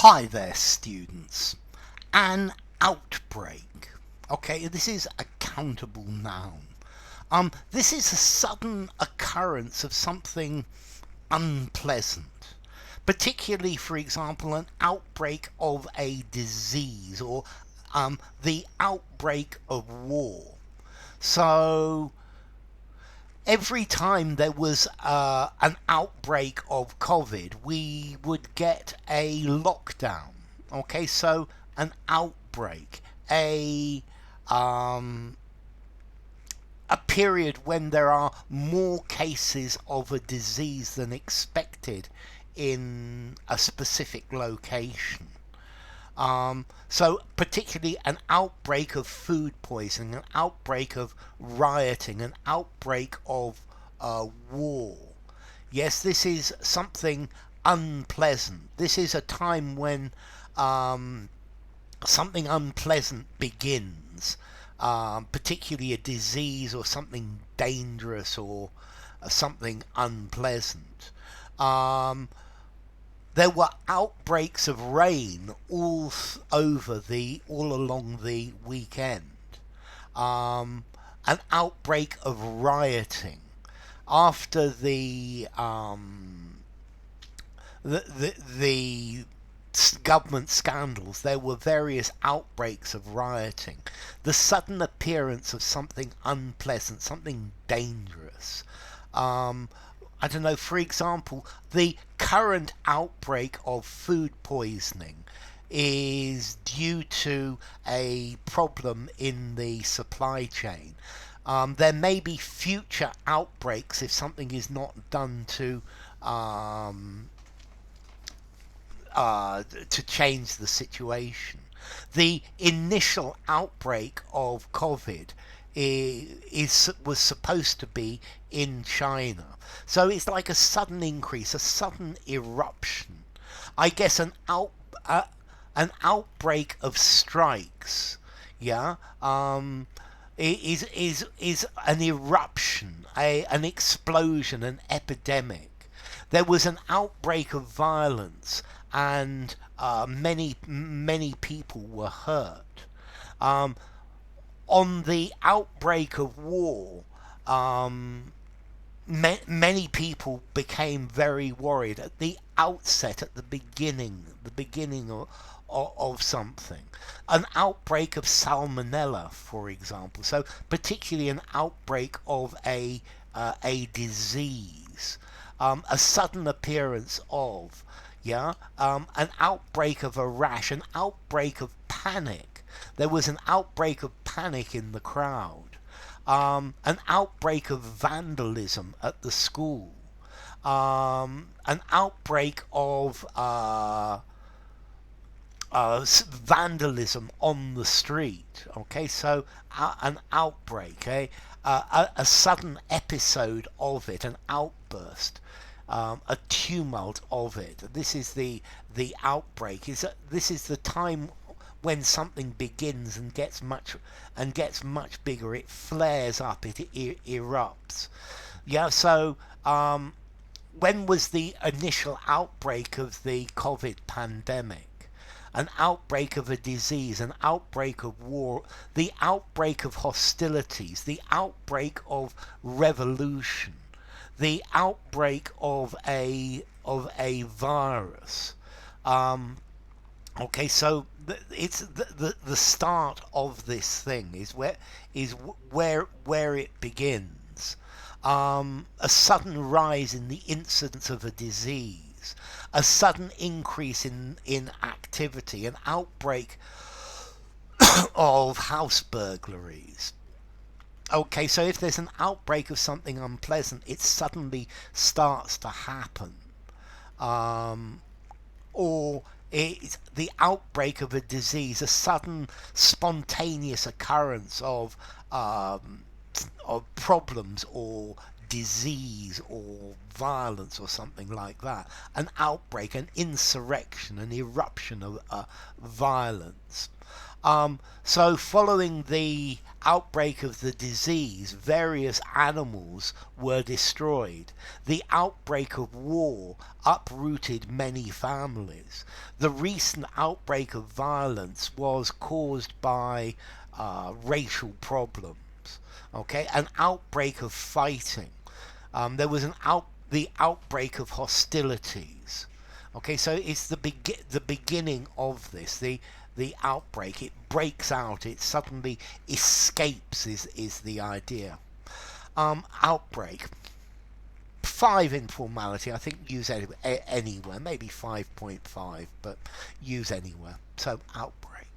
Hi there, students. An outbreak. Okay, this is a countable noun. This is a sudden occurrence of something unpleasant. Particularly, for example, an outbreak of a disease or the outbreak of war. So, every time there was an outbreak of COVID, we would get a lockdown. Okay, so an outbreak, um, a period when there are more cases of a disease than expected in a specific location. So particularly an outbreak of food poisoning, an outbreak of rioting, an outbreak of war. Yes, this is something unpleasant. This is a time when something unpleasant begins, particularly a disease or something dangerous or something unpleasant. There were outbreaks of rain all along the weekend. An outbreak of rioting after the government scandals. There were various outbreaks of rioting. The sudden appearance of something unpleasant, something dangerous. I don't know, for example, the current outbreak of food poisoning is due to a problem in the supply chain. There may be future outbreaks if something is not done to change the situation. The initial outbreak of COVID was supposed to be in China. So it's like a sudden increase, a sudden eruption. I guess an outbreak of strikes, yeah, is an eruption, an explosion, an epidemic. There was an outbreak of violence, and many people were hurt. On the outbreak of war, many people became very worried at the outset, at the beginning of something. An outbreak of salmonella, for example. So particularly an outbreak of a disease, a sudden appearance of, an outbreak of a rash, an outbreak of panic. There was an outbreak of panic in the crowd. An outbreak of vandalism at the school. An outbreak of vandalism on the street. Okay, so an outbreak, a sudden episode of it, an outburst, a tumult of it. This is the outbreak. This is the time when something begins and gets much bigger. It flares up. It erupts. Yeah. So when was the initial outbreak of the COVID pandemic? An outbreak of a disease, an outbreak of war, the outbreak of hostilities, the outbreak of revolution, the outbreak of a virus. Okay, so it's the start of this thing is where it begins. A sudden rise in the incidence of a disease, a sudden increase in activity, an outbreak of house burglaries. Okay, so if there's an outbreak of something unpleasant, it suddenly starts to happen. Or it's the outbreak of a disease, a sudden spontaneous occurrence of problems or disease or violence or something like that. An outbreak, an insurrection, an eruption of violence. So following the outbreak of the disease, various animals were destroyed. The outbreak of war uprooted many families. The recent outbreak of violence was caused by racial problems. Okay, an outbreak of fighting. There was the outbreak of hostilities. Okay, so it's the beginning of this. The outbreak. It breaks out. It suddenly escapes. Is the idea. Outbreak. 5 informality. I think use anywhere. Maybe 5.5, but use anywhere. So outbreak.